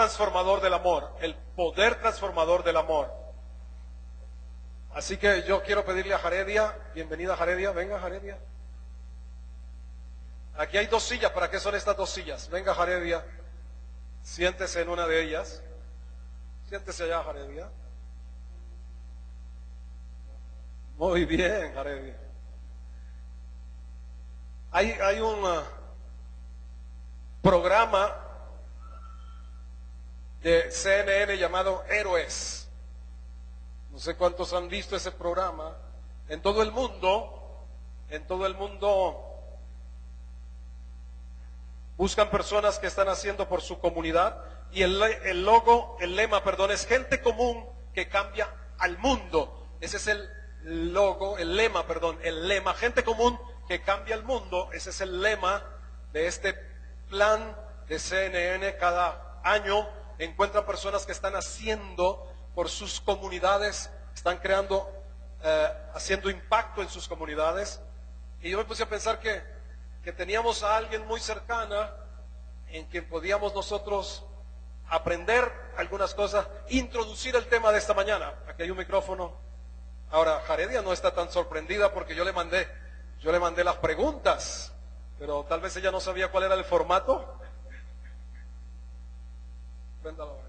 transformador del amor, el poder transformador del amor. Así que yo quiero pedirle a Jaredia, bienvenida Jaredia, venga Jaredia. Aquí hay 2 sillas, ¿para qué son estas 2 sillas? Venga Jaredia, siéntese en una de ellas. Siéntese allá Jaredia. Muy bien Jaredia. Hay un programa de CNN llamado Héroes. No sé cuántos han visto ese programa. En todo el mundo buscan personas que están haciendo por su comunidad y el lema, es gente común que cambia al mundo. Ese es el lema, gente común que cambia el mundo. Ese es el lema de este plan de CNN. Cada año encuentran personas que están haciendo por sus comunidades, están creando, haciendo impacto en sus comunidades. Y yo me puse a pensar que teníamos a alguien muy cercana en quien podíamos nosotros aprender algunas cosas, introducir el tema de esta mañana. Aquí hay un micrófono. Ahora, Jaredia no está tan sorprendida porque yo le mandé las preguntas, pero tal vez ella no sabía cuál era el formato. Préndalo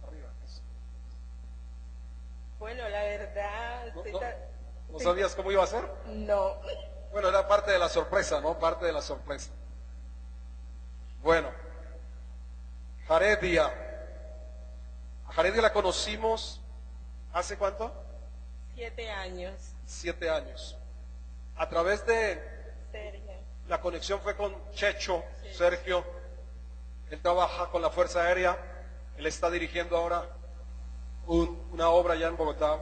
arriba. Eso. Bueno, la verdad... ¿No sabías cómo iba a ser? No. Bueno, era parte de la sorpresa, ¿no? Parte de la sorpresa. Bueno, Jaredia. A Jaredia la conocimos ¿hace cuánto? 7 años. 7 años. A través de Sergio. La conexión fue con Checho, sí. Sergio. Él trabaja con la Fuerza Aérea. Él está dirigiendo ahora una obra allá en Bogotá.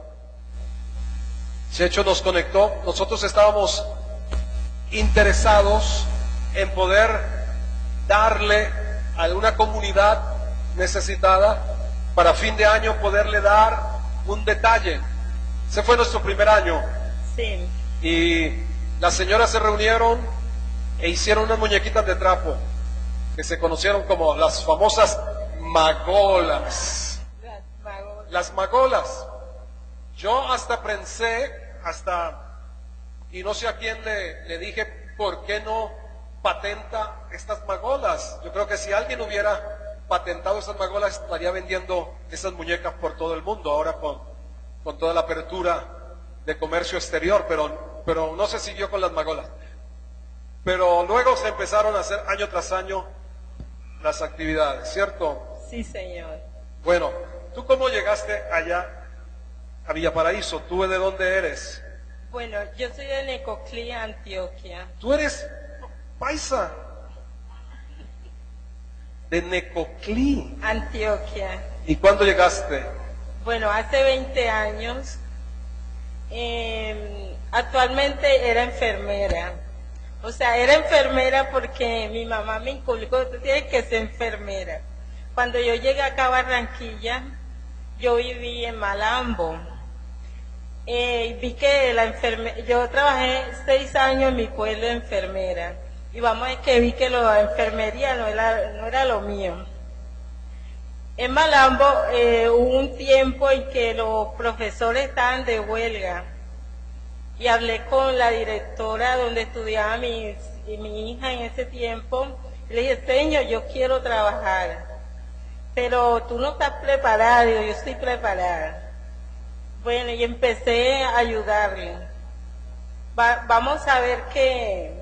Checho nos conectó. Nosotros estábamos interesados en poder darle a una comunidad necesitada para fin de año poderle dar un detalle. Ese fue nuestro primer año. Sí. Y las señoras se reunieron e hicieron unas muñequitas de trapo que se conocieron como las famosas magolas. Las magolas. Yo hasta pensé, y no sé a quién le dije, ¿por qué no patenta estas magolas? Yo creo que si alguien hubiera patentado estas magolas, estaría vendiendo esas muñecas por todo el mundo, ahora con toda la apertura de comercio exterior, pero no se siguió con las magolas. Pero luego se empezaron a hacer año tras año las actividades, ¿cierto? Sí, señor. Bueno, ¿tú cómo llegaste allá a Villaparaíso? ¿Tú de dónde eres? Bueno, yo soy de Necoclí, Antioquia. ¿Tú eres paisa? De Necoclí, Antioquia. ¿Y cuándo llegaste? Bueno, hace 20 años. Actualmente era enfermera. O sea, era enfermera porque mi mamá me inculcó, tú tienes que ser enfermera. Cuando yo llegué acá a Barranquilla, yo viví en Malambo. Vi que yo trabajé 6 años en mi pueblo de enfermera. Y vamos a ver que vi que la enfermería no era lo mío. En Malambo hubo un tiempo en que los profesores estaban de huelga. Y hablé con la directora donde estudiaba mi hija en ese tiempo. Y le dije, señor, yo quiero trabajar, pero tú no estás preparada. Digo, yo estoy preparada. Bueno, y empecé a ayudarle. Vamos a ver que...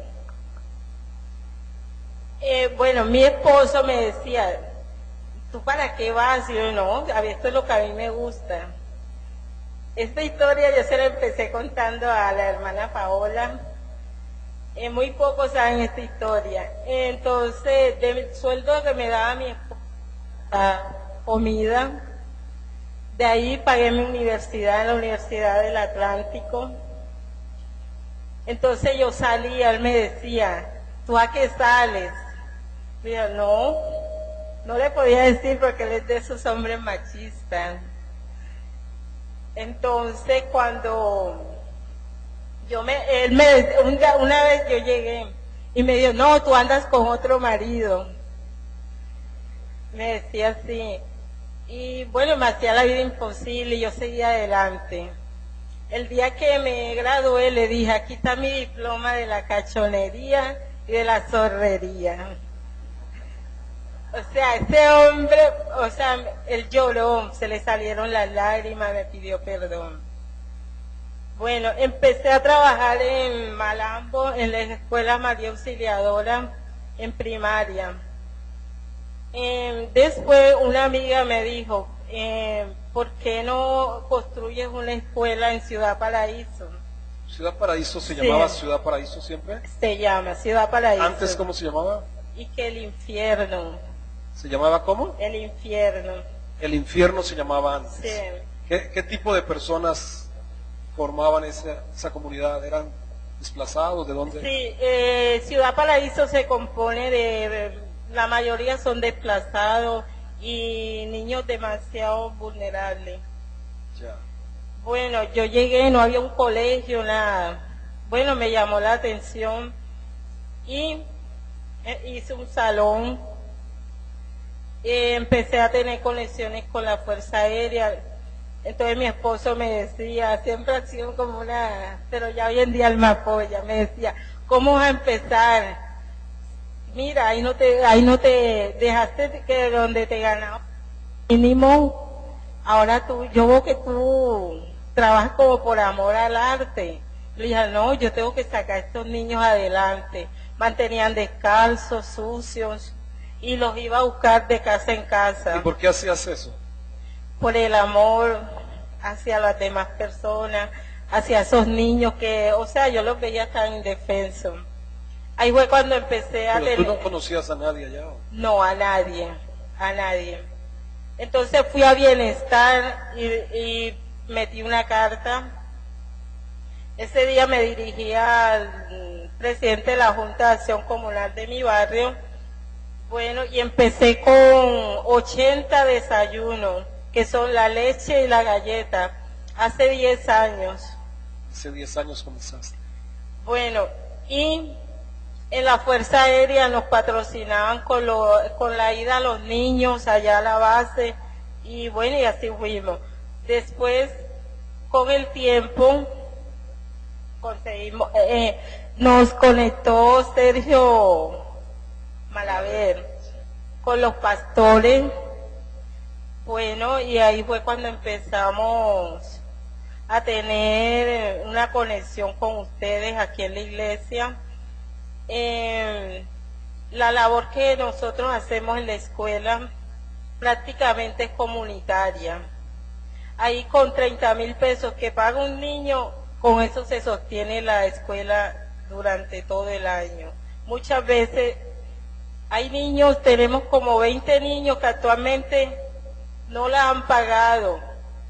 bueno, mi esposo me decía, ¿tú para qué vas? Y yo, no, esto es lo que a mí me gusta. Esta historia yo se la empecé contando a la hermana Paola. Muy pocos saben esta historia. Entonces, del sueldo que me daba mi esposa, comida, de ahí pagué mi universidad en la Universidad del Atlántico. Entonces yo salía, él me decía, ¿tú a qué sales? Y yo, no le podía decir porque él es de esos hombres machistas. Entonces cuando una vez yo llegué y me dijo, no, tú andas con otro marido. Me decía así. Y bueno, me hacía la vida imposible y yo seguía adelante. El día que me gradué le dije, aquí está mi diploma de la cachonería y de la zorrería. O sea, ese hombre, o sea, él lloró, se le salieron las lágrimas, me pidió perdón. Bueno, empecé a trabajar en Malambo, en la Escuela María Auxiliadora, en primaria. Después una amiga me dijo, ¿por qué no construyes una escuela en Ciudad Paraíso? Ciudad Paraíso se Sí. llamaba Ciudad Paraíso siempre. Se llama Ciudad Paraíso. Antes, ¿cómo se llamaba? Y que el infierno, ¿Se llamaba cómo? el infierno. El infierno se llamaba antes. Sí. ¿Qué tipo de personas formaban esa comunidad? ¿Eran desplazados? ¿De dónde? Sí, Ciudad Paraíso se compone la mayoría son desplazados y niños demasiado vulnerables. Ya. Bueno, yo llegué, no había un colegio, nada. Bueno, me llamó la atención y hice un salón. Empecé a tener conexiones con la Fuerza Aérea. Entonces mi esposo me decía, siempre ha sido como pero ya hoy en día él me apoya, me decía, ¿cómo vas a empezar? Mira, ahí no te dejaste que donde te ganaba mínimo, ahora yo veo que tú trabajas como por amor al arte. Le dije, no, yo tengo que sacar a estos niños adelante. Mantenían descalzos, sucios, y los iba a buscar de casa en casa. ¿Y por qué hacías eso? Por el amor hacia las demás personas, hacia esos niños que, o sea, yo los veía tan indefensos. Ahí fue cuando empecé a Pero tú no conocías a nadie allá. ¿O? No, a nadie. Entonces fui a Bienestar y metí una carta. Ese día me dirigí al presidente de la Junta de Acción Comunal de mi barrio. Bueno, y empecé con 80 desayunos, que son la leche y la galleta, hace 10 años. Hace 10 años comenzaste. Bueno, y en la Fuerza Aérea nos patrocinaban con la ida a los niños allá a la base, y bueno, y así fuimos. Después, con el tiempo, conseguimos, nos conectó Sergio Malaver con los pastores. Bueno, y ahí fue cuando empezamos a tener una conexión con ustedes aquí en la iglesia. La labor que nosotros hacemos en la escuela prácticamente es comunitaria. Ahí con 30,000 pesos que paga un niño, con eso se sostiene la escuela durante todo el año. Muchas veces hay niños, tenemos como 20 niños que actualmente no la han pagado,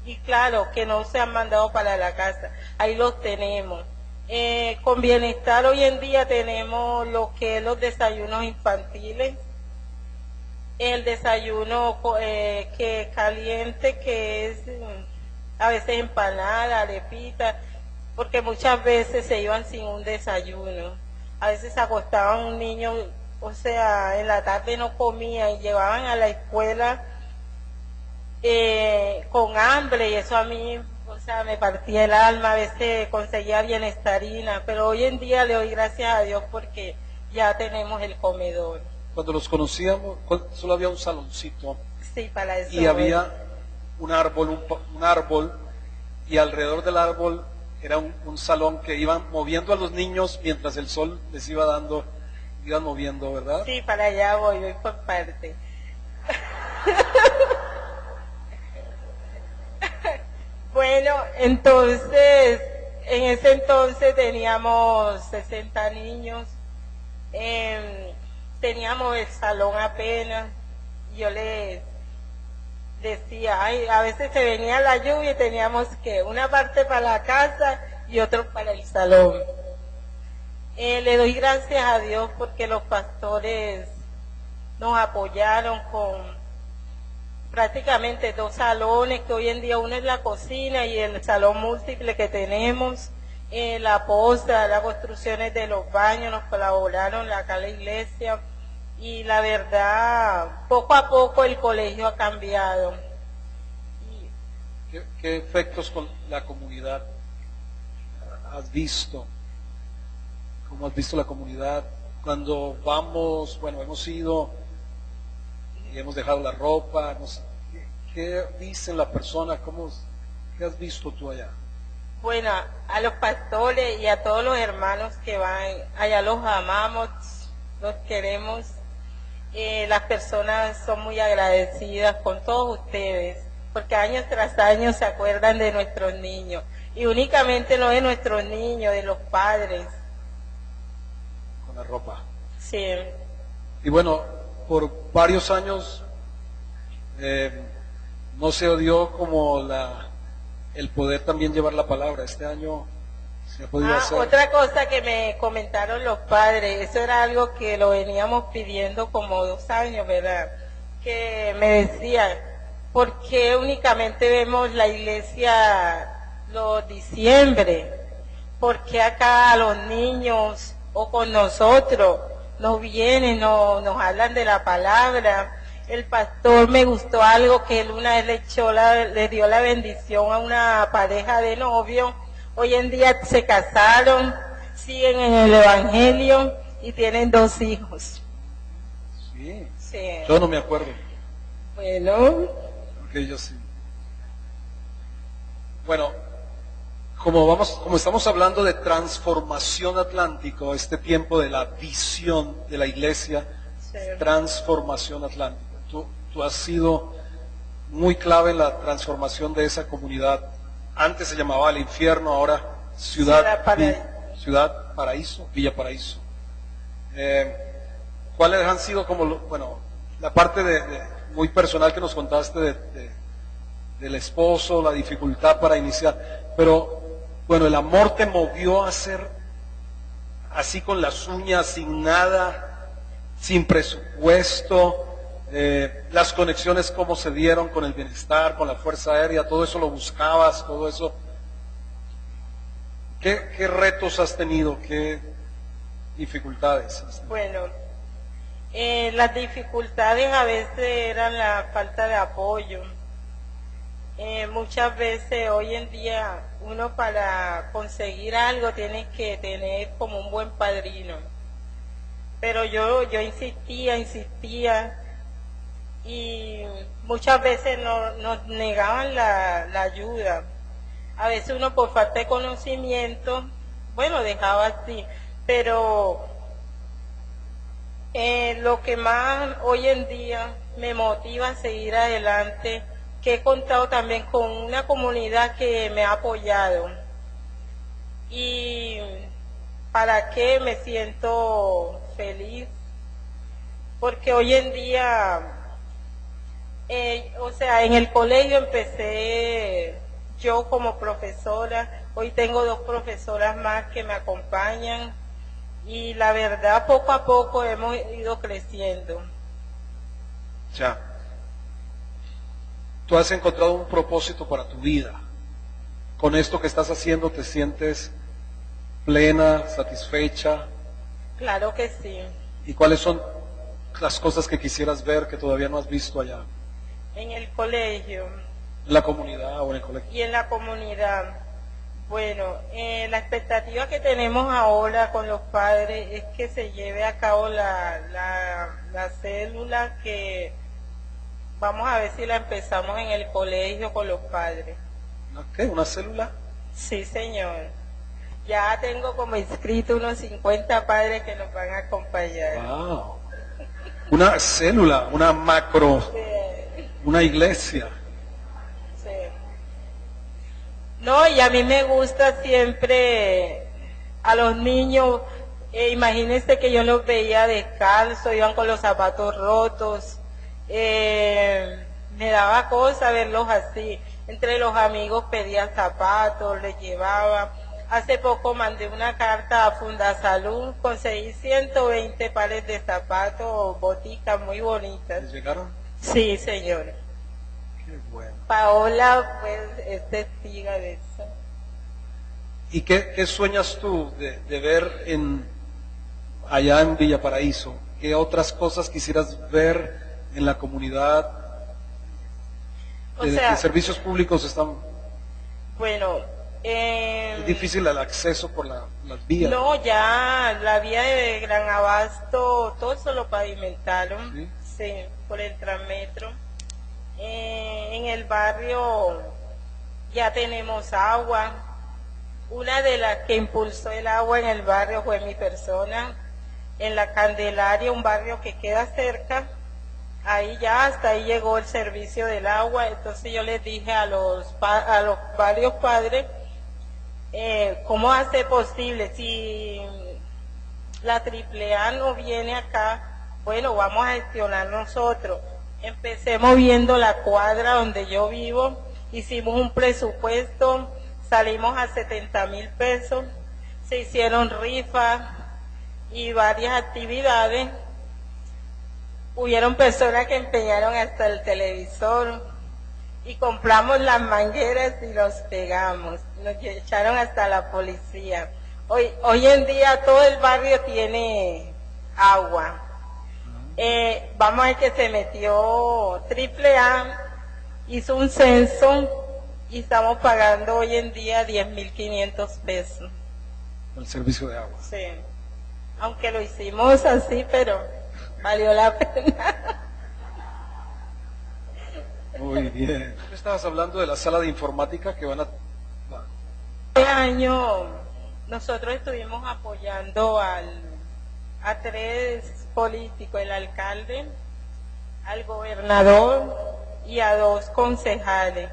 y claro, que no se han mandado para la casa, ahí los tenemos. Con Bienestar hoy en día tenemos lo que es los desayunos infantiles, el desayuno que caliente, que es a veces empanada, arepita, porque muchas veces se iban sin un desayuno. A veces se acostaban un niño, o sea, en la tarde no comía y llevaban a la escuela con hambre, y eso a mí, o sea, me partía el alma. A veces conseguía Bienestarina, pero hoy en día le doy gracias a Dios porque ya tenemos el comedor. Cuando los conocíamos, solo había un saloncito. Sí, para eso. Y había un árbol, y alrededor del árbol era un salón que iban moviendo a los niños mientras el sol les iba dando, iban moviendo, ¿verdad? Sí, para allá voy por parte. Bueno, entonces, en ese entonces teníamos 60 niños, teníamos el salón apenas. Yo les decía, ay, a veces se venía la lluvia y teníamos que una parte para la casa y otro para el salón. Le doy gracias a Dios porque los pastores nos apoyaron con prácticamente 2 salones, que hoy en día uno es la cocina y el salón múltiple que tenemos, la posta, las construcciones de los baños, nos colaboraron acá la iglesia, y la verdad, poco a poco el colegio ha cambiado. ¿Qué efectos con la comunidad has visto? ¿Cómo has visto la comunidad? Cuando vamos, bueno, hemos ido y hemos dejado la ropa, ¿qué dicen la persona? ¿Qué has visto tú allá? Bueno, a los pastores y a todos los hermanos que van, allá los amamos, los queremos. Las personas son muy agradecidas con todos ustedes, porque año tras año se acuerdan de nuestros niños, y únicamente no de nuestros niños, de los padres. Con la ropa. Sí. Y bueno, por varios años no se dio como el poder también llevar la palabra. Este año se ha podido hacer. Otra cosa que me comentaron los padres, eso era algo que lo veníamos pidiendo como 2 años, ¿verdad? Que me decían, ¿por qué únicamente vemos la iglesia los diciembre? ¿Por qué acá a los niños o con nosotros nos vienen, nos hablan de la palabra? El pastor, me gustó algo que él una vez le dio la bendición a una pareja de novios. Hoy en día se casaron, siguen en el evangelio y tienen 2 hijos. Sí. Sí. Yo no me acuerdo. Bueno. Porque yo sí. Bueno, como estamos hablando de transformación Atlántico, este tiempo de la visión de la iglesia, Sí. transformación Atlántico. Tú has sido muy clave en la transformación de esa comunidad. Antes se llamaba El Infierno, ahora Ciudad Paraíso, Villa Paraíso. ¿Cuáles han sido la parte muy personal que nos contaste del esposo, la dificultad para iniciar? Pero bueno, el amor te movió a hacer así con las uñas, sin nada, sin presupuesto. Las conexiones, cómo se dieron con el bienestar, con la Fuerza Aérea, todo eso lo buscabas, todo eso. ¿Qué retos has tenido? ¿Qué dificultades has tenido? Bueno, las dificultades a veces eran la falta de apoyo. Muchas veces hoy en día uno para conseguir algo tiene que tener como un buen padrino. Pero yo insistía y muchas veces nos negaban la ayuda. A veces uno por falta de conocimiento, bueno, dejaba así, pero lo que más hoy en día me motiva a seguir adelante, que he contado también con una comunidad que me ha apoyado, y para qué me siento feliz, porque hoy en día en el colegio empecé yo como profesora, hoy tengo 2 profesoras más que me acompañan, y la verdad poco a poco hemos ido creciendo. Ya. Tú has encontrado un propósito para tu vida. Con esto que estás haciendo, ¿te sientes plena, satisfecha? Claro que sí. ¿Y cuáles son las cosas que quisieras ver que todavía no has visto allá? En el colegio. ¿En la comunidad o en el colegio? Y en la comunidad. Bueno, la expectativa que tenemos ahora con los padres es que se lleve a cabo la célula, que vamos a ver si la empezamos en el colegio con los padres. ¿Qué? ¿Una célula? Sí, señor. Ya tengo como inscrito unos 50 padres que nos van a acompañar. Wow. Una célula, una macro, Sí. una iglesia. Sí. No, y a mí me gusta siempre a los niños, imagínense que yo los veía descalzos, iban con los zapatos rotos, me daba cosa verlos así. Entre los amigos pedía zapatos, les llevaba. Hace poco mandé una carta a Fundasalud, conseguí 120 pares de zapatos, boticas muy bonitas. ¿Les llegaron? Sí, señor. Qué bueno. Paola, pues, es testiga de eso. ¿Y qué sueñas tú de ver allá en Villa Paraíso? ¿qué otras cosas quisieras ver en la comunidad? O sea, ¿Qué servicios públicos están? bueno, Es difícil el acceso por las vías. no, ya la vía de Gran Abasto, todo eso lo pavimentaron, ¿Sí? sí, por el Transmetro. En el barrio ya tenemos agua. Una de las que impulsó el agua en el barrio fue mi persona. En la Candelaria, un barrio que queda cerca, ahí ya hasta ahí llegó el servicio del agua. Entonces yo les dije a los varios padres, ¿cómo hace posible? Si la AAA no viene acá, bueno, vamos a gestionar nosotros. Empecemos viendo la cuadra donde yo vivo, hicimos un presupuesto, salimos a 70,000 pesos, se hicieron rifas y varias actividades. Hubieron personas que empeñaron hasta el televisor y compramos las mangueras y los pegamos, nos echaron hasta la policía. Hoy en día todo el barrio tiene agua. Vamos a ver que se metió AAA, hizo un censo y estamos pagando hoy en día 10,500 pesos. El servicio de agua. Sí, aunque lo hicimos así, pero valió la pena. Muy bien. Tú estabas hablando de la sala de informática que van a... Este año nosotros estuvimos apoyando a 3 políticos, el alcalde, al gobernador y a 2 concejales.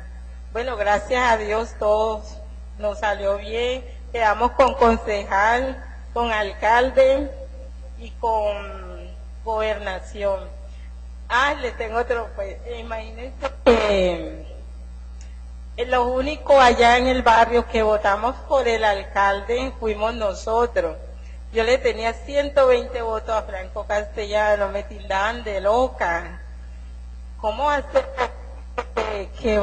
Bueno, gracias a Dios todos nos salió bien, quedamos con concejal, con alcalde y con gobernación. Les tengo otro, pues, imagínense que lo único allá en el barrio que votamos por el alcalde fuimos nosotros. Yo le tenía 120 votos a Franco Castellano, me tildaban de loca. ¿Cómo hacer te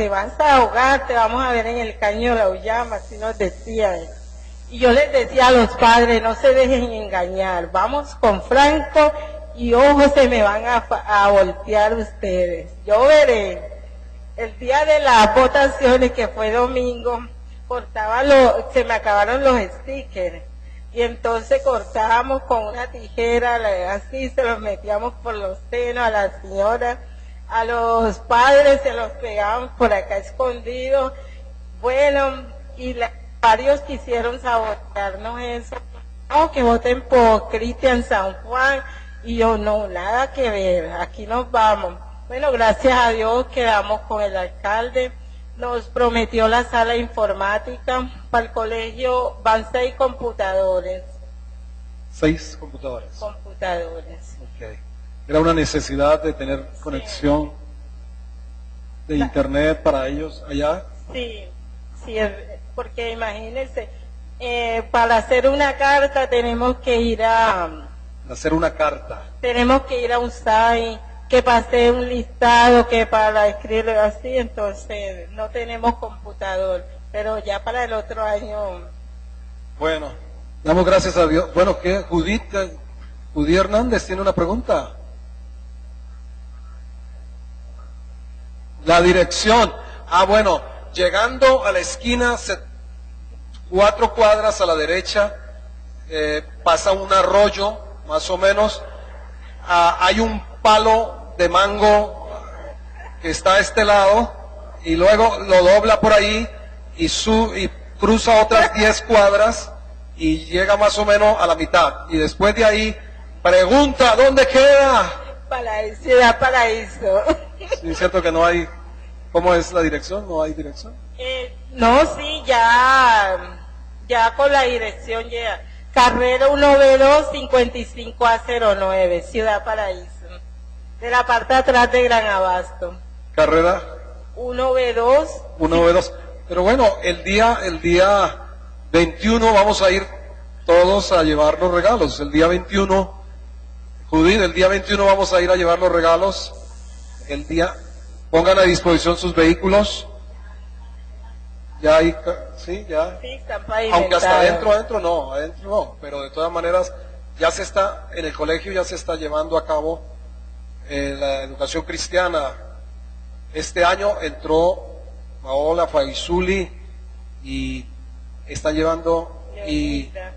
vas a ahogar, te vamos a ver en el caño de la Ullama? Así nos decían. Y yo les decía a los padres, no se dejen engañar, vamos con Franco y ojo, se me van a voltear ustedes. Yo veré. El día de las votaciones, que fue domingo, se me acabaron los stickers. Y entonces cortábamos con una tijera, así se los metíamos por los senos a la señora, a los padres se los pegábamos por acá escondidos. Bueno, y varios quisieron sabotearnos eso. No, que voten por Cristian San Juan. Y yo, no, nada que ver, aquí nos vamos. Bueno, gracias a Dios quedamos con el alcalde. Nos prometió la sala de informática. Para el colegio van 6 computadores. 6 computadores. Computadores. Okay. Era una necesidad de tener conexión de internet para ellos allá. Sí, sí, porque imagínense, para hacer una carta tenemos que ir hacer una carta. Tenemos que ir a un site, que pase un listado, que para escribir así, entonces no tenemos computador, pero ya para el otro año. Bueno, damos gracias a Dios. Bueno, ¿qué? Judith Hernández tiene una pregunta. La dirección. Bueno, llegando a la esquina, 4 cuadras a la derecha, pasa un arroyo, más o menos. Hay un palo de mango que está a este lado, y luego lo dobla por ahí y cruza otras 10 cuadras y llega más o menos a la mitad. Y después de ahí, pregunta, ¿dónde queda? Ciudad Paraíso. Sí, es cierto que no hay. ¿Cómo es la dirección? ¿No hay dirección? No, sí, ya con la dirección ya. Carrera 1B2 55A09, Ciudad Paraíso. De la parte de atrás de Gran Abasto. Carrera 1B2. 1B2. Pero bueno, el día 21 vamos a ir todos a llevar los regalos. El día 21, Judith, el día 21 vamos a ir a llevar los regalos. Pongan a disposición sus vehículos. Ya hay, sí, ya. Sí, están pavimentados. Aunque hasta adentro no, pero de todas maneras ya se está, en el colegio ya se está llevando a cabo la educación cristiana. Este año entró Paola Faizuli y está llevando Dionilda.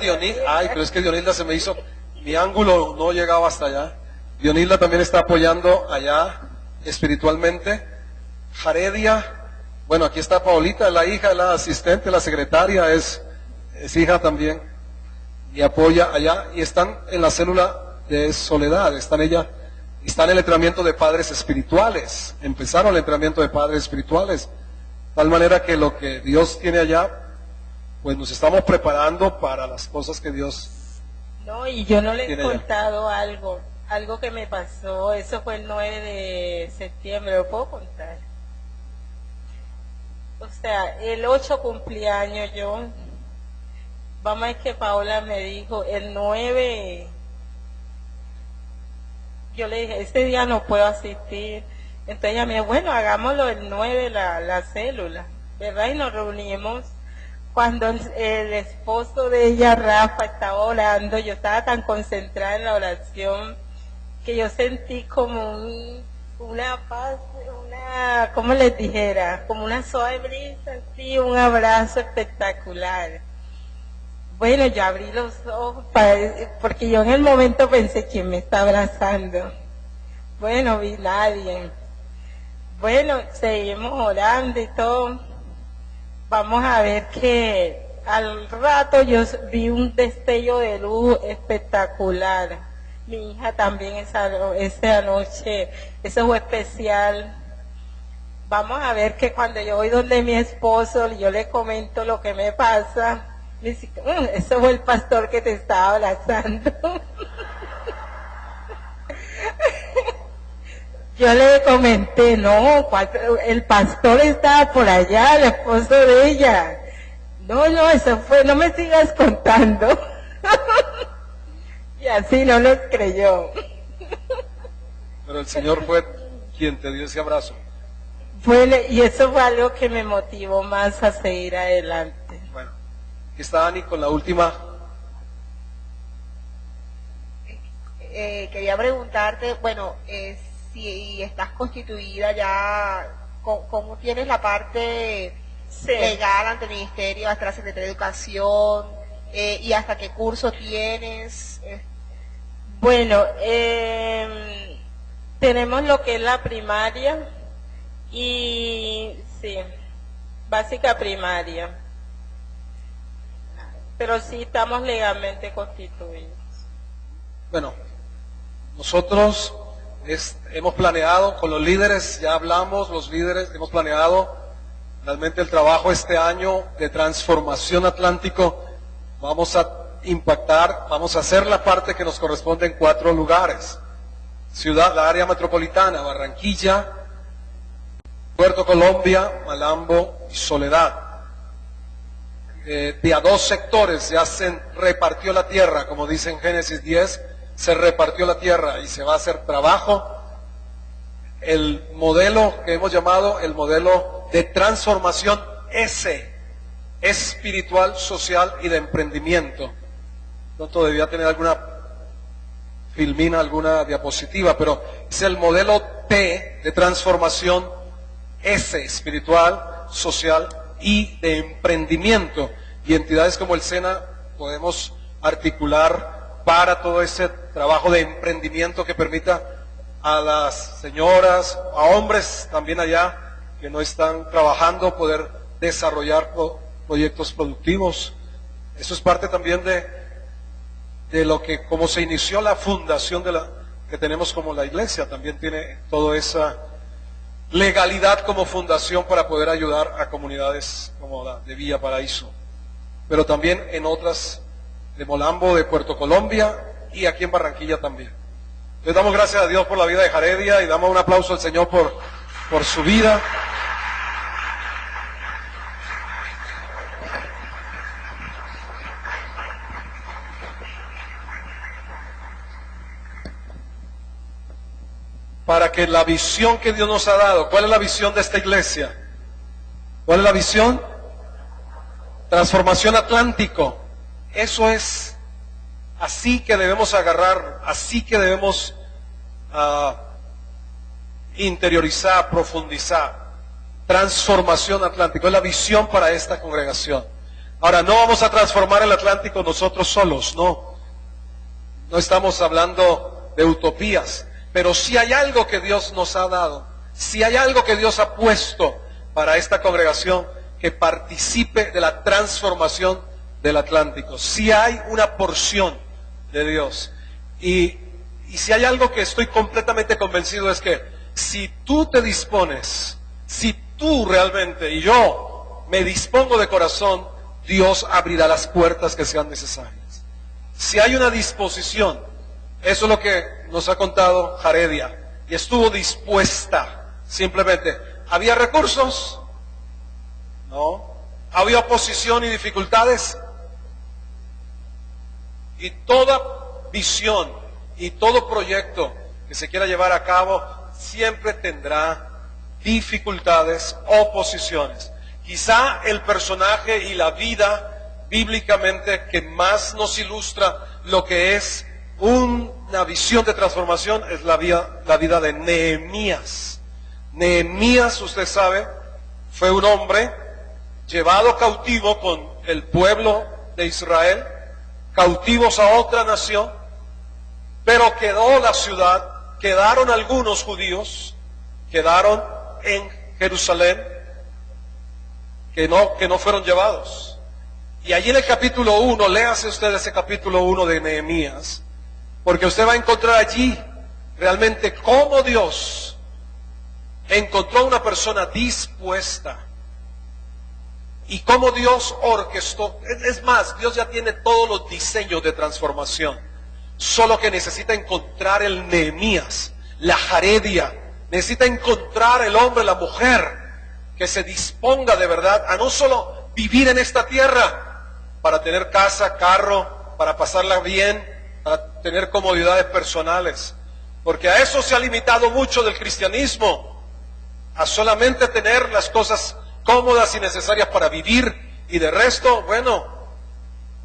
Dionilda, ay, pero es que Dionilda se me hizo, mi ángulo no llegaba hasta allá. Dionilda también está apoyando allá espiritualmente. Jaredia, bueno, aquí está Paolita, la hija, la asistente, la secretaria, es hija también, y apoya allá, y están en la célula de Soledad, están en el entrenamiento de padres espirituales, empezaron el entrenamiento de padres espirituales, de tal manera que lo que Dios tiene allá, pues nos estamos preparando para las cosas que Dios No, y yo no les he tiene allá. contado algo que me pasó, eso fue el 9 de septiembre, ¿lo puedo contar? O sea, el 8 cumpleaños yo, vamos a ver que Paola me dijo, el 9, yo le dije, este día no puedo asistir. Entonces ella me dijo, bueno, hagámoslo el 9 la célula, ¿verdad? Y nos reunimos. Cuando el esposo de ella, Rafa, estaba orando, yo estaba tan concentrada en la oración que yo sentí como una paz, ¿cómo les dijera? Como una suave brisa, así, un abrazo espectacular. Bueno, yo abrí los ojos porque yo en el momento pensé, ¿quién me está abrazando? Bueno, vi nadie. Bueno, seguimos orando y todo. Vamos a ver que al rato yo vi un destello de luz espectacular. Mi hija también esa noche, eso fue especial. Vamos a ver que cuando yo voy donde mi esposo, yo le comento lo que me pasa, me dice, eso fue el pastor que te estaba abrazando. Yo le comenté, no, el pastor estaba por allá, el esposo de ella. No, eso fue, no me sigas contando. Y así no nos creyó. Pero el Señor fue quien te dio ese abrazo. Y eso fue algo que me motivó más a seguir adelante. Bueno, aquí está Ani con la última. Quería preguntarte, bueno, si estás constituida ya, ¿cómo tienes la parte Sí. legal ante el Ministerio, hasta la Secretaría de Educación, y hasta qué curso tienes? Bueno, tenemos lo que es la primaria y sí, básica primaria, pero sí estamos legalmente constituidos. Bueno, nosotros hemos planeado con los líderes, ya hablamos, los líderes, hemos planeado realmente el trabajo este año de transformación Atlántico. Vamos a impactar, vamos a hacer la parte que nos corresponde en 4 lugares. La área metropolitana, Barranquilla, Puerto Colombia, Malambo y Soledad. De a 2 sectores ya se repartió la tierra, como dice en Génesis 10, se repartió la tierra y se va a hacer trabajo. El modelo que hemos llamado el modelo de transformación espiritual, social y de emprendimiento. Pronto debía tener alguna filmina, alguna diapositiva, pero es el modelo T de transformación espiritual, social y de emprendimiento. Y entidades como el SENA podemos articular para todo ese trabajo de emprendimiento que permita a las señoras, a hombres también allá que no están trabajando, poder desarrollar proyectos productivos. Eso es parte también de lo que, como se inició la fundación que tenemos como la iglesia, también tiene toda esa legalidad como fundación para poder ayudar a comunidades como la de Villa Paraíso, pero también en otras de Molambo, de Puerto Colombia y aquí en Barranquilla también. Les damos gracias a Dios por la vida de Jaredia y damos un aplauso al Señor por su vida. Para que la visión que Dios nos ha dado, ¿cuál es la visión de esta iglesia? ¿Cuál es la visión? Transformación Atlántico. Eso es así que debemos agarrar, así que debemos interiorizar, profundizar. Transformación Atlántico, es la visión para esta congregación. Ahora, no vamos a transformar el Atlántico nosotros solos, no. No estamos hablando de utopías, pero si hay algo que Dios nos ha dado, si hay algo que Dios ha puesto para esta congregación, que participe de la transformación del Atlántico. Si hay una porción de Dios. Y si hay algo que estoy completamente convencido es que si tú te dispones, si tú realmente y yo me dispongo de corazón, Dios abrirá las puertas que sean necesarias. Si hay una disposición, eso es lo que nos ha contado Jaredia, y estuvo dispuesta, simplemente. ¿Había recursos? No. ¿Había oposición y dificultades? Y toda visión y todo proyecto que se quiera llevar a cabo siempre tendrá dificultades, oposiciones. Quizá el personaje y la vida bíblicamente que más nos ilustra lo que es una visión de transformación es la vida de Nehemías. Nehemías, usted sabe, fue un hombre llevado cautivo con el pueblo de Israel, cautivos a otra nación, pero quedó la ciudad, quedaron algunos judíos, quedaron en Jerusalén, que no fueron llevados. Y allí en el capítulo 1, léase usted ese capítulo 1 de Nehemías, porque usted va a encontrar allí realmente cómo Dios encontró una persona dispuesta y cómo Dios orquestó. Es más, Dios ya tiene todos los diseños de transformación, solo que necesita encontrar el Nehemías, la Jaredia, necesita encontrar el hombre, la mujer, que se disponga de verdad a no solo vivir en esta tierra para tener casa, carro, para pasarla bien, para tener comodidades personales, porque a eso se ha limitado mucho del cristianismo, a solamente tener las cosas cómodas y necesarias para vivir, y de resto, bueno,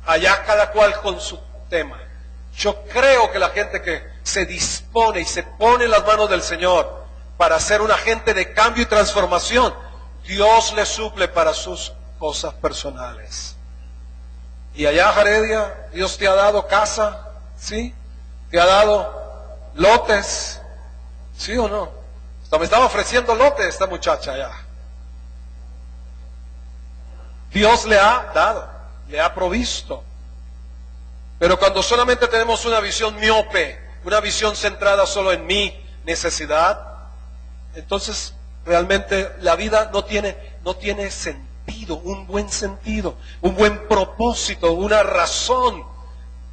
allá cada cual con su tema. Yo creo que la gente que se dispone y se pone en las manos del Señor para ser un agente de cambio y transformación, Dios le suple para sus cosas personales. Y allá, Jaredia, Dios te ha dado casa, ¿sí? Te ha dado lotes, ¿sí o no? Me estaba ofreciendo lotes esta muchacha allá. Dios le ha dado, le ha provisto. Pero cuando solamente tenemos una visión miope, una visión centrada solo en mi necesidad, entonces realmente la vida no tiene sentido, un buen sentido, un buen propósito, una razón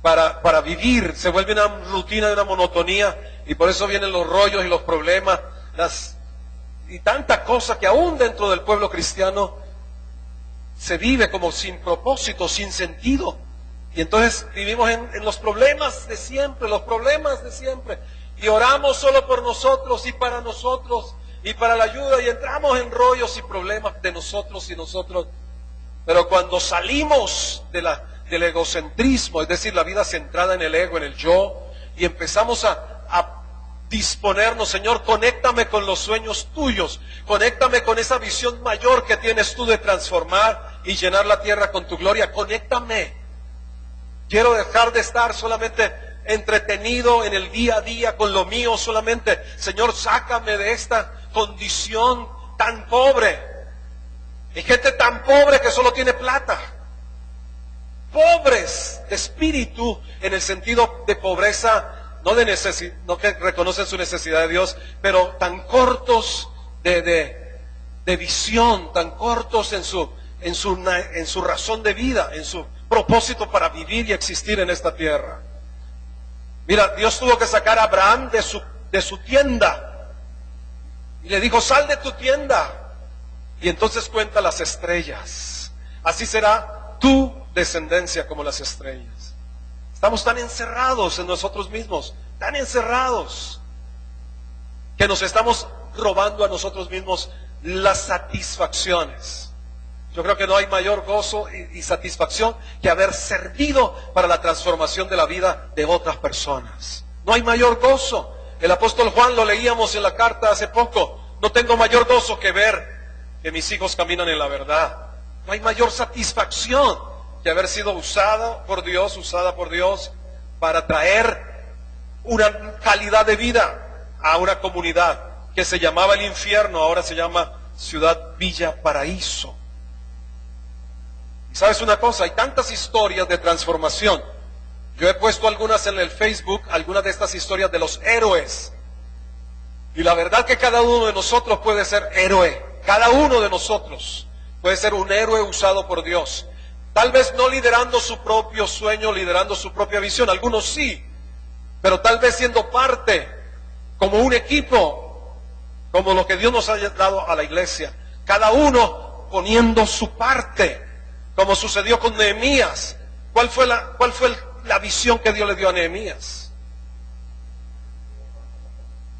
para vivir. Se vuelve una rutina y una monotonía, y por eso vienen los rollos y los problemas, y tanta cosa que aún dentro del pueblo cristiano se vive como sin propósito, sin sentido. Y entonces vivimos en los problemas de siempre, y oramos solo por nosotros y para nosotros y para la ayuda, y entramos en rollos y problemas de nosotros y nosotros. Pero cuando salimos del egocentrismo, es decir, la vida centrada en el ego, en el yo, y empezamos a disponernos, Señor, conéctame con los sueños tuyos, conéctame con esa visión mayor que tienes tú de transformar y llenar la tierra con tu gloria, conéctame. Quiero dejar de estar solamente entretenido en el día a día con lo mío solamente. Señor, sácame de esta condición tan pobre. Hay gente tan pobre que solo tiene plata. Pobres de espíritu, en el sentido de pobreza, no que reconocen su necesidad de Dios, pero tan cortos de visión, tan cortos en su razón de vida, en su propósito para vivir y existir en esta tierra. Mira, Dios tuvo que sacar a Abraham de su tienda y le dijo: sal de tu tienda. Y entonces cuenta las estrellas. Así será tu descendencia como las estrellas. Estamos tan encerrados en nosotros mismos, tan encerrados, que nos estamos robando a nosotros mismos las satisfacciones. Yo creo que no hay mayor gozo y satisfacción que haber servido para la transformación de la vida de otras personas. No hay mayor gozo. El apóstol Juan lo leíamos en la carta hace poco. No tengo mayor gozo que ver que mis hijos caminan en la verdad. No hay mayor satisfacción que haber sido usada por Dios para traer una calidad de vida a una comunidad que se llamaba el infierno, ahora se llama Ciudad Villa Paraíso. Y sabes una cosa, hay tantas historias de transformación. Yo he puesto algunas en el Facebook, algunas de estas historias de los héroes. Y la verdad que cada uno de nosotros puede ser héroe. Cada uno de nosotros puede ser un héroe usado por Dios. Tal vez no liderando su propio sueño, liderando su propia visión. Algunos sí, pero tal vez siendo parte, como un equipo, como lo que Dios nos ha dado a la iglesia. Cada uno poniendo su parte, como sucedió con Nehemías. ¿Cuál fue la visión que Dios le dio a Nehemías?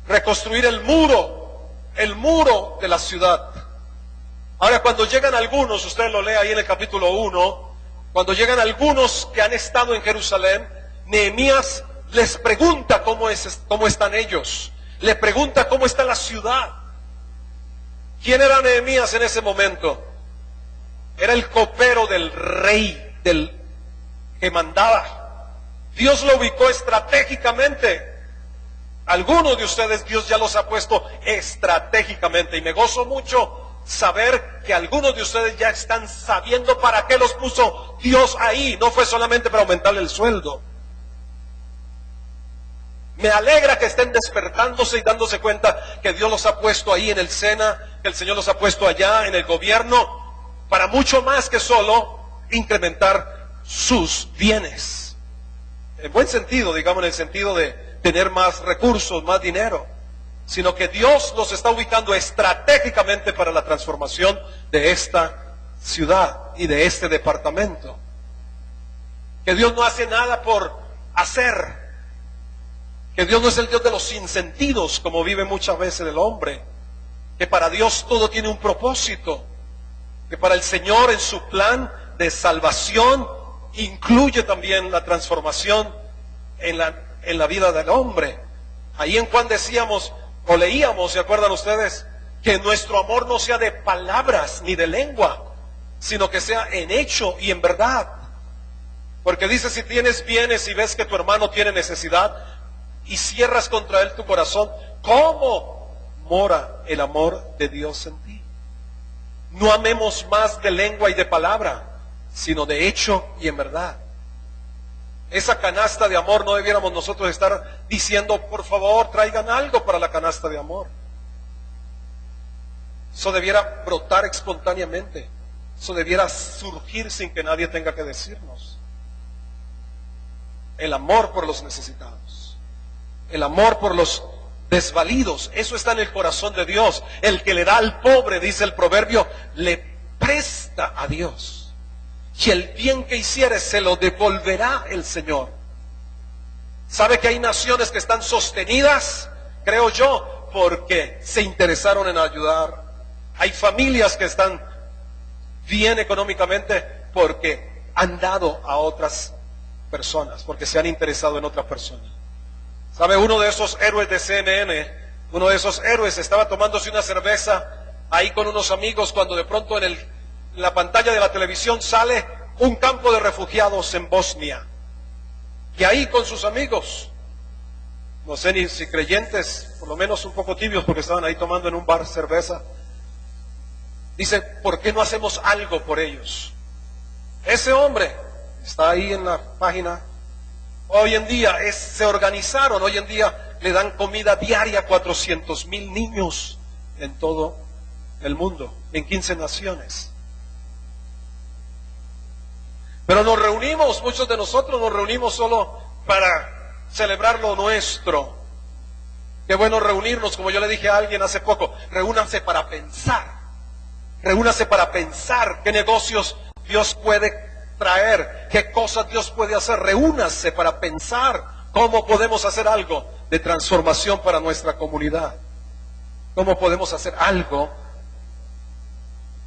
Reconstruir el muro de la ciudad. Ahora, cuando llegan algunos, usted lo lee ahí en el capítulo 1, cuando llegan algunos que han estado en Jerusalén, Nehemías les pregunta cómo están ellos, le pregunta cómo está la ciudad. ¿Quién era Nehemías en ese momento? Era el copero del rey, del que mandaba. Dios lo ubicó estratégicamente. Algunos de ustedes Dios ya los ha puesto estratégicamente, y me gozo mucho saber que algunos de ustedes ya están sabiendo para qué los puso Dios ahí. No fue solamente para aumentarle el sueldo. Me alegra que estén despertándose y dándose cuenta que Dios los ha puesto ahí en el SENA, que el Señor los ha puesto allá en el gobierno, para mucho más que solo incrementar sus bienes. En buen sentido, digamos, en el sentido de tener más recursos, más dinero, sino que Dios los está ubicando estratégicamente para la transformación de esta ciudad y de este departamento. Que Dios no hace nada por hacer, que Dios no es el Dios de los sinsentidos, como vive muchas veces el hombre, que para Dios todo tiene un propósito, que para el Señor en su plan de salvación incluye también la transformación en la vida del hombre. Ahí en Juan decíamos, o leíamos, ¿se acuerdan ustedes? Que nuestro amor no sea de palabras ni de lengua, sino que sea en hecho y en verdad. Porque dice, si tienes bienes y ves que tu hermano tiene necesidad y cierras contra él tu corazón, ¿cómo mora el amor de Dios en ti? No amemos más de lengua y de palabra, sino de hecho y en verdad. Esa canasta de amor no debiéramos nosotros estar diciendo, por favor, traigan algo para la canasta de amor. Eso debiera brotar espontáneamente. Eso debiera surgir sin que nadie tenga que decirnos. El amor por los necesitados. El amor por los desvalidos. Eso está en el corazón de Dios. El que le da al pobre, dice el proverbio, le presta a Dios. Y el bien que hiciere se lo devolverá el Señor. ¿Sabe que hay naciones que están sostenidas, creo yo, porque se interesaron en ayudar? Hay familias que están bien económicamente porque han dado a otras personas, porque se han interesado en otras personas. ¿Sabe? Uno de esos héroes de CNN, uno de esos héroes estaba tomándose una cerveza ahí con unos amigos cuando de pronto en la pantalla de la televisión sale un campo de refugiados en Bosnia. Y ahí con sus amigos, no sé ni si creyentes, por lo menos un poco tibios porque estaban ahí tomando en un bar cerveza, dice, ¿por qué no hacemos algo por ellos? Ese hombre está ahí en la página. Hoy en día se organizaron, hoy en día le dan comida diaria a 400,000 niños en todo el mundo, en 15 naciones. Pero nos reunimos, muchos de nosotros nos reunimos solo para celebrar lo nuestro. Qué bueno reunirnos, como yo le dije a alguien hace poco, reúnanse para pensar. Reúnanse para pensar qué negocios Dios puede traer, qué cosas Dios puede hacer. Reúnanse para pensar cómo podemos hacer algo de transformación para nuestra comunidad. Cómo podemos hacer algo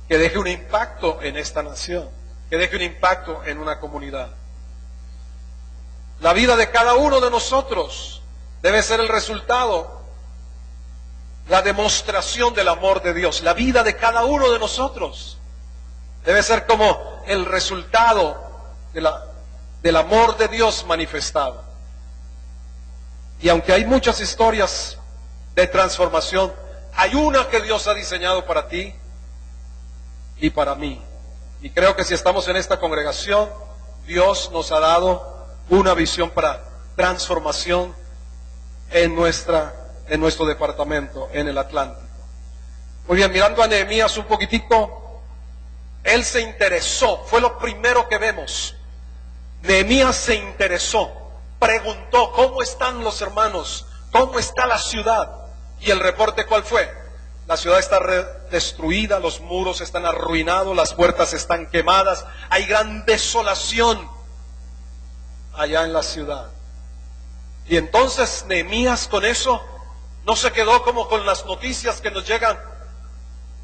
que deje un impacto en esta nación, que deje un impacto en una comunidad. La vida de cada uno de nosotros debe ser el resultado, la demostración del amor de Dios. La vida de cada uno de nosotros debe ser como el resultado del amor de Dios manifestado. Y aunque hay muchas historias de transformación, hay una que Dios ha diseñado para ti y para mí. Y creo que si estamos en esta congregación, Dios nos ha dado una visión para transformación en nuestro departamento, en el Atlántico. Muy bien, mirando a Nehemías un poquitico, él se interesó, fue lo primero que vemos. Nehemías se interesó, preguntó, ¿cómo están los hermanos? ¿Cómo está la ciudad? Y el reporte, ¿cuál fue? La ciudad está destruida, los muros están arruinados, las puertas están quemadas, hay gran desolación allá en la ciudad. Y entonces Nehemías con eso no se quedó como con las noticias que nos llegan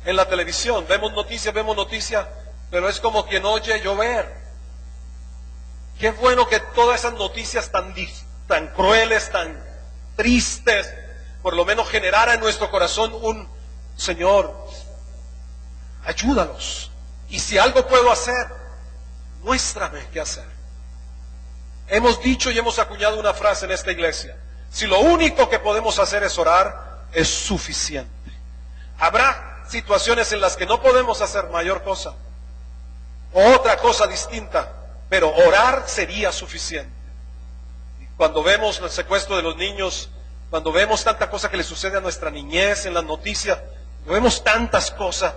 en la televisión. Vemos noticias, pero es como quien oye llover. Qué bueno que todas esas noticias tan crueles, tan tristes, por lo menos generara en nuestro corazón un Señor, ayúdalos. Y si algo puedo hacer, muéstrame qué hacer. Hemos dicho y hemos acuñado una frase en esta iglesia: si lo único que podemos hacer es orar, es suficiente. Habrá situaciones en las que no podemos hacer mayor cosa, o otra cosa distinta, pero orar sería suficiente. Cuando vemos el secuestro de los niños, cuando vemos tanta cosa que le sucede a nuestra niñez en las noticias, vemos tantas cosas,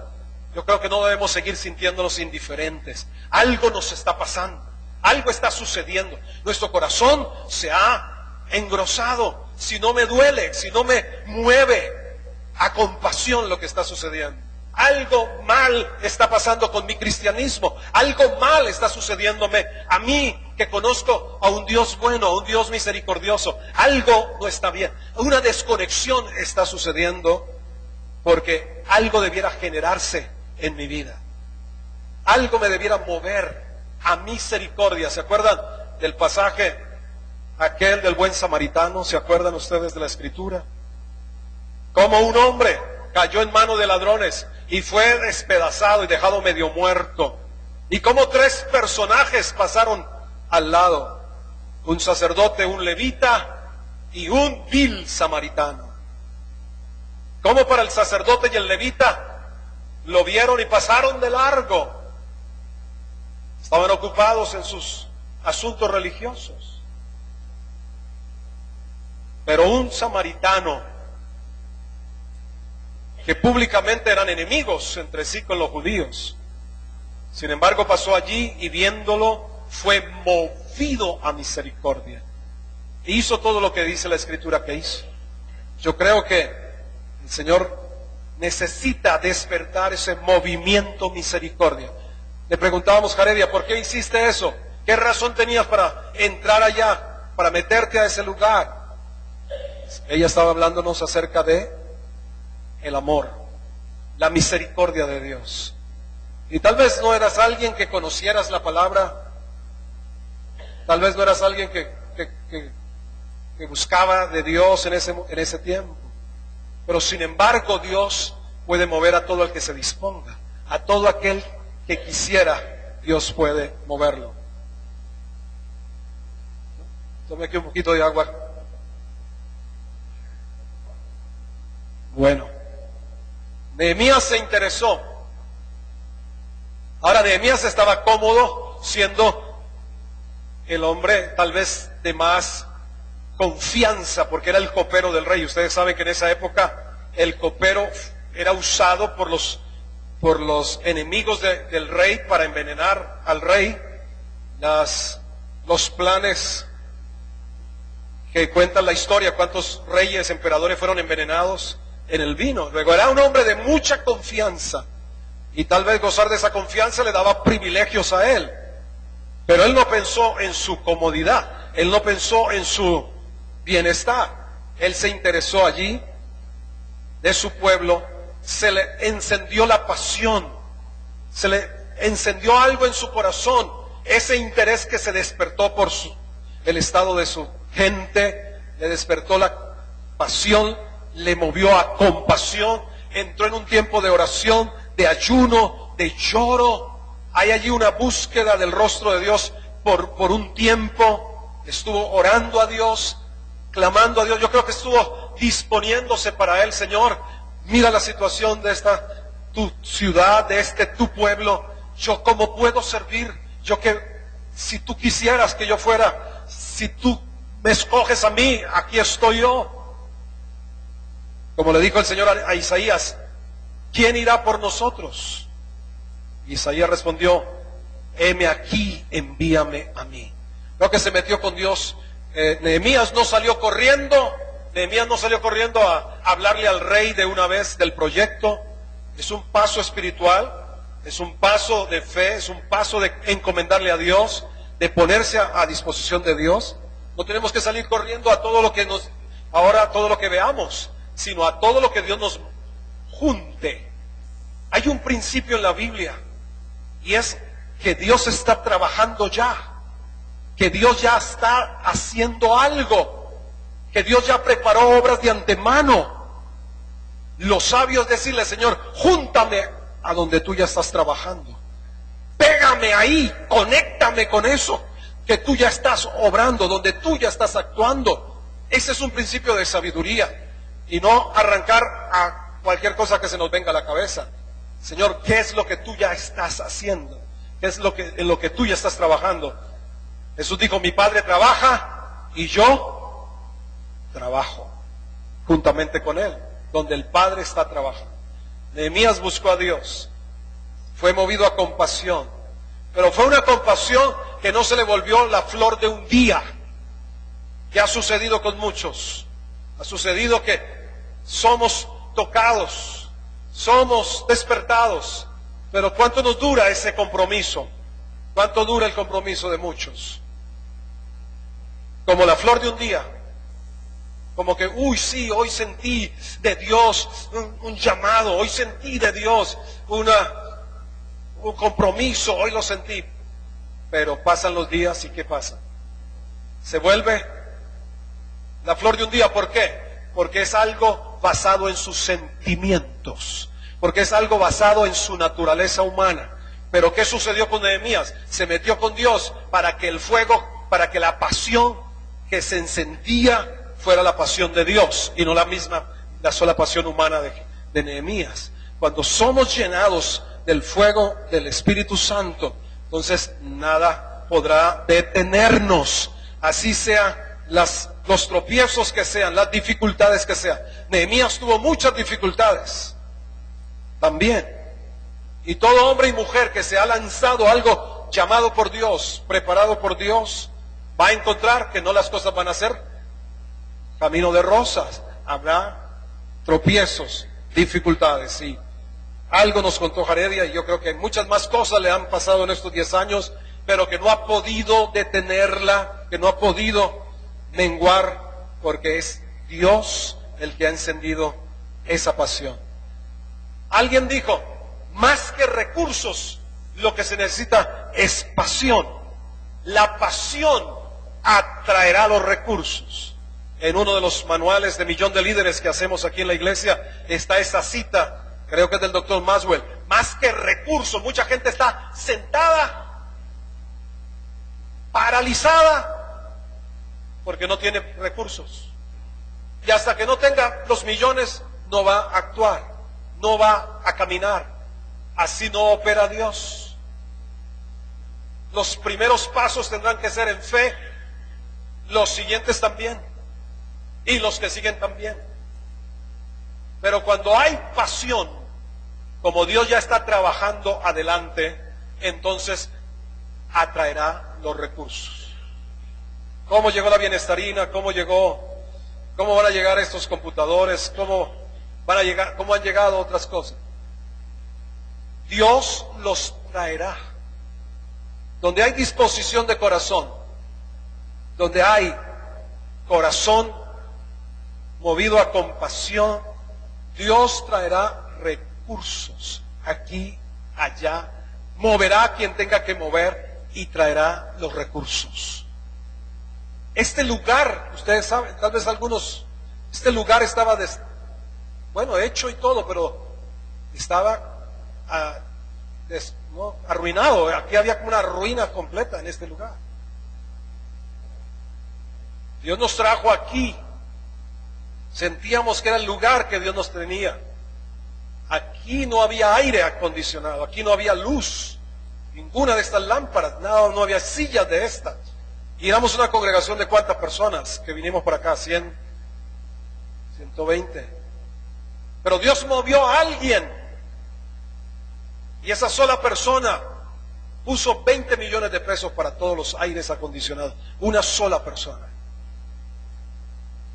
yo creo que no debemos seguir sintiéndonos indiferentes. Algo nos está pasando, algo está sucediendo. Nuestro corazón se ha engrosado. Si no me duele, si no me mueve a compasión lo que está sucediendo. Algo mal está pasando con mi cristianismo. Algo mal está sucediéndome a mí, que conozco a un Dios bueno, a un Dios misericordioso. Algo no está bien. Una desconexión está sucediendo, porque algo debiera generarse en mi vida. Algo me debiera mover a misericordia. ¿Se acuerdan del pasaje aquel del buen samaritano? ¿Se acuerdan ustedes de la escritura? Como un hombre cayó en manos de ladrones y fue despedazado y dejado medio muerto. Y como 3 personajes pasaron al lado: un sacerdote, un levita y un vil samaritano. Como para el sacerdote y el levita lo vieron y pasaron de largo. Estaban ocupados en sus asuntos religiosos. Pero un samaritano, que públicamente eran enemigos entre sí con los judíos, sin embargo pasó allí y viéndolo fue movido a misericordia. E hizo todo lo que dice la escritura que hizo. Yo creo que el Señor necesita despertar ese movimiento misericordia. Le preguntábamos, Jaredia, ¿por qué hiciste eso? ¿Qué razón tenías para entrar allá, para meterte a ese lugar? Ella estaba hablándonos acerca de el amor, la misericordia de Dios. Y tal vez no eras alguien que conocieras la palabra, tal vez no eras alguien que buscaba de Dios en ese tiempo, pero sin embargo Dios puede mover a todo el que se disponga, a todo aquel que quisiera, Dios puede moverlo. Tome aquí un poquito de agua. Bueno, Nehemías se interesó. Ahora Nehemías estaba cómodo siendo el hombre tal vez de más confianza, porque era el copero del rey. Ustedes saben que en esa época el copero era usado por los enemigos del rey para envenenar al rey. Los planes que cuentan la historia, cuántos reyes, emperadores fueron envenenados en el vino. Luego era un hombre de mucha confianza, y tal vez gozar de esa confianza le daba privilegios a él, pero él no pensó en su comodidad, él no pensó en su bienestar. Él se interesó allí de su pueblo, se le encendió la pasión se le encendió algo en su corazón, ese interés que se despertó por el estado de su gente, le despertó la pasión, le movió a compasión, entró en un tiempo de oración, de ayuno, de lloro. Hay allí una búsqueda del rostro de Dios por un tiempo, estuvo orando a Dios, clamando a Dios. Yo creo que estuvo disponiéndose para Él. Señor, mira la situación de esta tu ciudad, de este tu pueblo. Yo cómo puedo servir, yo que si tú quisieras que yo fuera, si tú me escoges a mí, aquí estoy yo. Como le dijo el Señor a Isaías, ¿quién irá por nosotros? Isaías respondió, heme aquí, envíame a mí. Creo que se metió con Dios. Nehemías no salió corriendo a hablarle al rey de una vez del proyecto. Es un paso espiritual, es un paso de fe, es un paso de encomendarle a Dios, de ponerse a disposición de Dios. No tenemos que salir corriendo a todo lo que a todo lo que veamos, sino a todo lo que Dios nos junte. Hay un principio en la Biblia, y es que Dios está trabajando ya, que Dios ya está haciendo algo, que Dios ya preparó obras de antemano. Lo sabio es decirle, Señor, júntame a donde tú ya estás trabajando. Pégame ahí, conéctame con eso que tú ya estás obrando, donde tú ya estás actuando. Ese es un principio de sabiduría, y no arrancar a cualquier cosa que se nos venga a la cabeza. Señor, ¿qué es lo que tú ya estás haciendo? ¿Qué es en lo que tú ya estás trabajando? Jesús dijo, mi Padre trabaja y yo trabajo juntamente con Él, donde el Padre está trabajando. Nehemías buscó a Dios, fue movido a compasión, pero fue una compasión que no se le volvió la flor de un día, que ha sucedido con muchos. Ha sucedido que somos tocados, somos despertados, pero ¿cuánto nos dura ese compromiso? ¿Cuánto dura el compromiso de muchos? Como la flor de un día, como que, uy, sí, hoy sentí de Dios un llamado, hoy sentí de Dios un compromiso, hoy lo sentí. Pero pasan los días y ¿qué pasa? Se vuelve la flor de un día. ¿Por qué? Porque es algo basado en sus sentimientos, porque es algo basado en su naturaleza humana. Pero ¿qué sucedió con Nehemías? Se metió con Dios para que el fuego, para que la pasión que se encendía fuera la pasión de Dios y no la sola pasión humana de Nehemías. Cuando somos llenados del fuego del Espíritu Santo, entonces nada podrá detenernos, así sea los tropiezos que sean, las dificultades que sean. Nehemías tuvo muchas dificultades también, y todo hombre y mujer que se ha lanzado a algo llamado por Dios, preparado por Dios, va a encontrar que no las cosas van a ser camino de rosas. Habrá tropiezos, dificultades. Y algo nos contó Jaredia, y yo creo que muchas más cosas le han pasado en estos 10 años, pero que no ha podido detenerla, que no ha podido menguar, porque es Dios el que ha encendido esa pasión. Alguien dijo, más que recursos, lo que se necesita es pasión. La pasión atraerá los recursos. En uno de los manuales de Millón de Líderes que hacemos aquí en la iglesia está esa cita, creo que es del doctor Maswell. Más que recursos, mucha gente está sentada, paralizada, porque no tiene recursos. Y hasta que no tenga los millones, no va a actuar, no va a caminar. Así no opera Dios. Los primeros pasos tendrán que ser en fe, los siguientes también, y los que siguen también. Pero cuando hay pasión, como Dios ya está trabajando adelante, entonces atraerá los recursos. ¿Cómo llegó la bienestarina? ¿Cómo van a llegar estos computadores? ¿Cómo han llegado otras cosas? Dios los traerá. Donde hay disposición de corazón, donde hay corazón movido a compasión, Dios traerá recursos aquí, allá, moverá a quien tenga que mover y traerá los recursos. Este lugar, ustedes saben, tal vez algunos, este lugar estaba, hecho y todo, pero estaba arruinado. Aquí había como una ruina completa en este lugar. Dios nos trajo aquí. Sentíamos que era el lugar que Dios nos tenía. Aquí no había aire acondicionado, aquí no había luz, ninguna de estas lámparas, nada, no había sillas de estas. Y éramos una congregación de ¿cuántas personas que vinimos para acá? 100, 120. Pero Dios movió a alguien y esa sola persona puso 20 millones de pesos para todos los aires acondicionados. Una sola persona.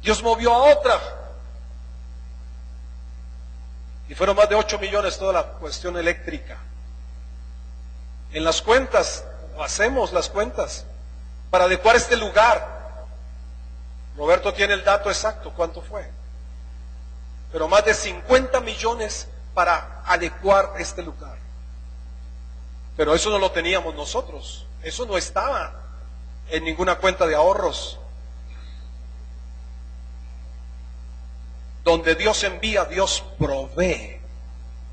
Dios movió a otra. Y fueron más de 8 millones toda la cuestión eléctrica. En las cuentas, hacemos las cuentas para adecuar este lugar. Roberto tiene el dato exacto, ¿cuánto fue? Pero más de 50 millones para adecuar este lugar. Pero eso no lo teníamos nosotros. Eso no estaba en ninguna cuenta de ahorros. Donde Dios envía, Dios provee.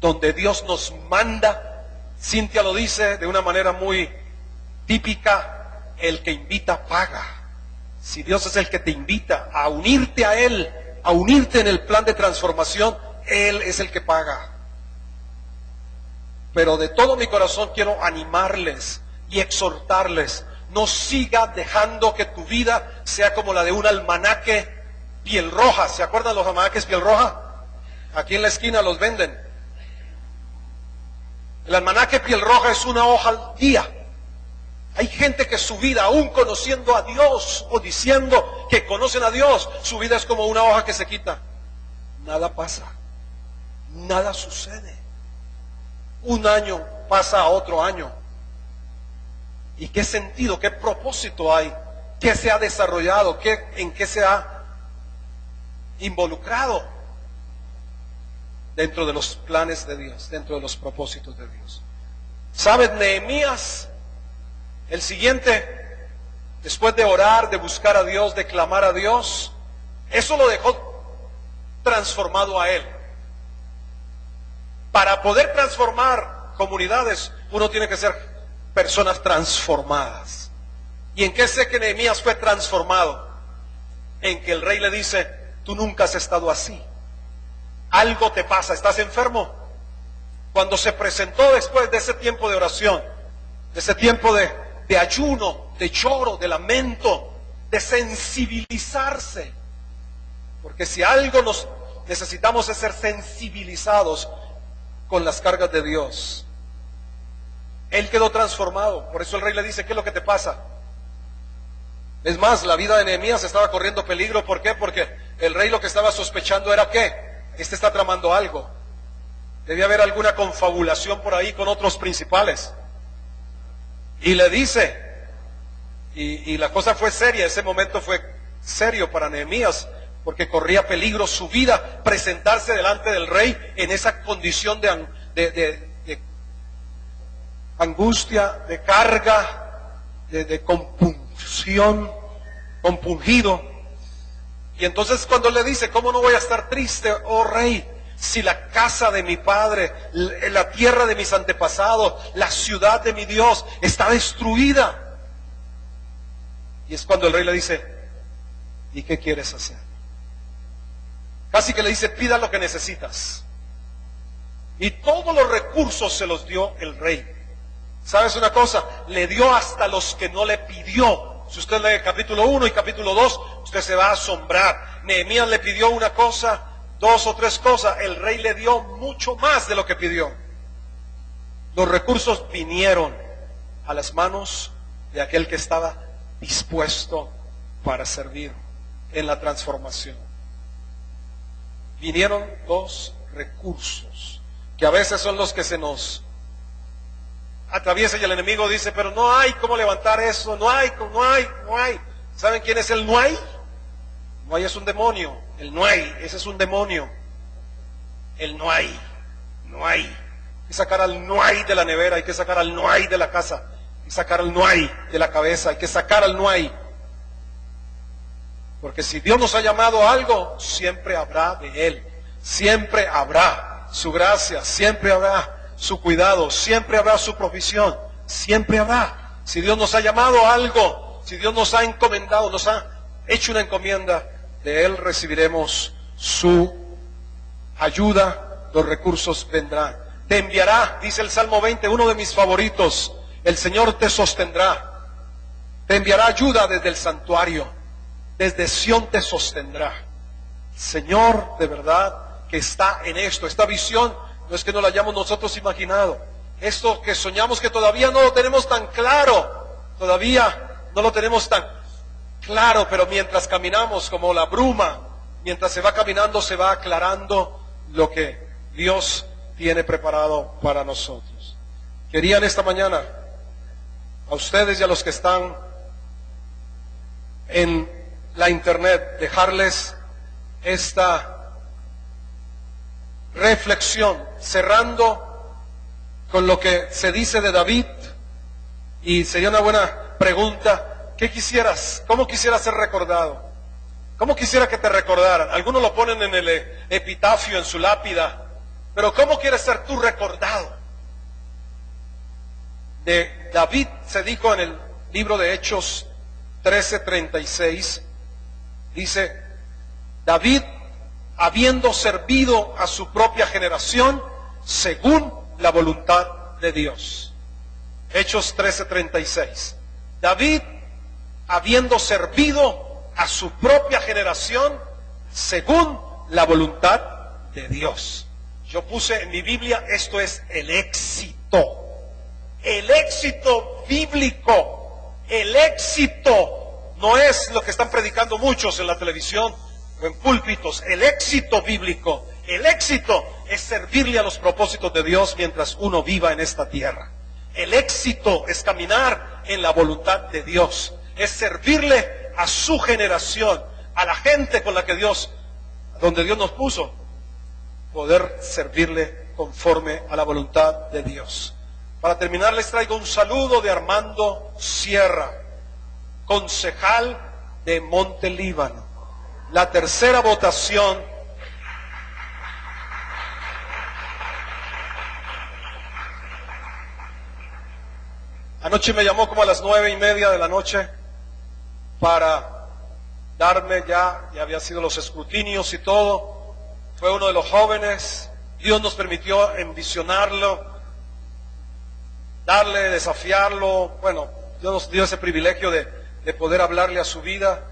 Donde Dios nos manda, Cintia lo dice de una manera muy típica, el que invita paga. Si Dios es el que te invita a unirte a Él, a unirte en el plan de transformación, Él es el que paga. Pero de todo mi corazón quiero animarles y exhortarles, no siga dejando que tu vida sea como la de un almanaque piel roja. ¿Se acuerdan los almanaques piel roja? Aquí en la esquina los venden. El almanaque piel roja es una hoja al día. Hay gente que su vida, aún conociendo a Dios o diciendo que conocen a Dios, su vida es como una hoja que se quita. Nada pasa, nada sucede. Un año pasa a otro año. ¿Y qué sentido, qué propósito hay? ¿Qué se ha desarrollado? ¿En qué se ha involucrado dentro de los planes de Dios, dentro de los propósitos de Dios? ¿Sabes? Nehemías, el siguiente, después de orar, de buscar a Dios, de clamar a Dios, eso lo dejó transformado a él. Para poder transformar comunidades, uno tiene que ser personas transformadas. ¿Y en qué sé que Nehemías fue transformado? En que el rey le dice: tú nunca has estado así. Algo te pasa, ¿estás enfermo? Cuando se presentó después de ese tiempo de oración, de ese tiempo de ayuno, de lloro, de lamento, de sensibilizarse. Porque si algo nos necesitamos es ser sensibilizados con las cargas de Dios. Él quedó transformado. Por eso el rey le dice: ¿qué es lo que te pasa? Es más, la vida de Nehemías estaba corriendo peligro. ¿Por qué? Porque el rey lo que estaba sospechando era que este está tramando algo. Debía haber alguna confabulación por ahí con otros principales. Y le dice, y la cosa fue seria, ese momento fue serio para Nehemías, porque corría peligro su vida presentarse delante del rey en esa condición de angustia, de carga, de compunción, compungido. Y entonces cuando le dice: ¿cómo no voy a estar triste, oh rey, si la casa de mi padre, la tierra de mis antepasados, la ciudad de mi Dios está destruida? Y es cuando el rey le dice: ¿y qué quieres hacer? Casi que le dice: pida lo que necesitas. Y todos los recursos se los dio el rey. ¿Sabes una cosa? Le dio hasta los que no le pidió. Si usted lee capítulo 1 y capítulo 2, usted se va a asombrar. Nehemías le pidió una cosa, 2 o 3 cosas. El rey le dio mucho más de lo que pidió. Los recursos vinieron a las manos de aquel que estaba dispuesto para servir en la transformación. Vinieron 2 recursos que a veces son los que se nos atraviesa, y el enemigo dice: pero no hay cómo levantar eso, no hay. ¿Saben quién es el no hay? No hay es un demonio. El no hay, ese es un demonio. El no hay. que sacar al no hay de la nevera, hay que sacar al no hay de la casa, hay que sacar al no hay de la cabeza, hay que sacar al no hay. Porque si Dios nos ha llamado a algo, siempre habrá de Él, siempre habrá su gracia, siempre habrá su cuidado, siempre habrá su provisión, siempre habrá. Si Dios nos ha llamado a algo, si Dios nos ha encomendado, nos ha hecho una encomienda, de Él recibiremos su ayuda, los recursos vendrán. Te enviará, dice el Salmo 20, uno de mis favoritos, el Señor te sostendrá, te enviará ayuda desde el santuario, desde Sión te sostendrá. Señor, de verdad, que está en esto, esta visión, no es que no la hayamos nosotros imaginado, esto que soñamos que todavía no lo tenemos tan claro, todavía no lo tenemos tan claro, pero mientras caminamos como la bruma, mientras se va caminando, se va aclarando lo que Dios tiene preparado para nosotros. Quería en esta mañana, a ustedes y a los que están en la internet, dejarles esta reflexión, cerrando con lo que se dice de David, y sería una buena pregunta: ¿qué quisieras? ¿Cómo quisieras ser recordado? ¿Cómo quisiera que te recordaran? Algunos lo ponen en el epitafio, en su lápida, pero ¿cómo quieres ser tú recordado? De David se dijo en el libro de Hechos 13:36, dice: David, habiendo servido a su propia generación según la voluntad de Dios. Hechos 13:36. David, habiendo servido a su propia generación según la voluntad de Dios. Yo puse en mi Biblia, esto es el éxito bíblico. El éxito no es lo que están predicando muchos en la televisión o en púlpitos. El éxito bíblico, el éxito es servirle a los propósitos de Dios mientras uno viva en esta tierra. El éxito es caminar en la voluntad de Dios, es servirle a su generación, a la gente con la que Dios, donde Dios nos puso, poder servirle conforme a la voluntad de Dios. Para terminar, les traigo un saludo de Armando Sierra, concejal de Monte Líbano. La tercera votación anoche me llamó como a las 9:30 de la noche para darme, ya había sido los escrutinios y todo. Fue uno de los jóvenes, Dios nos permitió envisionarlo, darle, desafiarlo. Bueno, Dios nos dio ese privilegio de poder hablarle a su vida,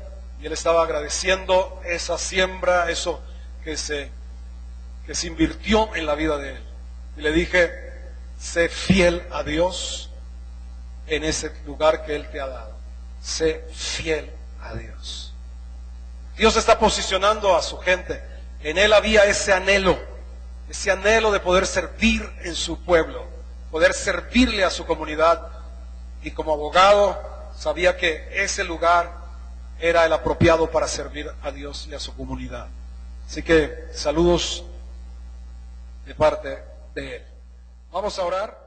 y él estaba agradeciendo esa siembra, eso que se invirtió en la vida de él. Y le dije: sé fiel a Dios en ese lugar que Él te ha dado. Sé fiel a Dios. Dios está posicionando a su gente. En Él había ese anhelo de poder servir en su pueblo, poder servirle a su comunidad, y como abogado sabía que ese lugar era el apropiado para servir a Dios y a su comunidad. Así que saludos de parte de Él. Vamos a orar.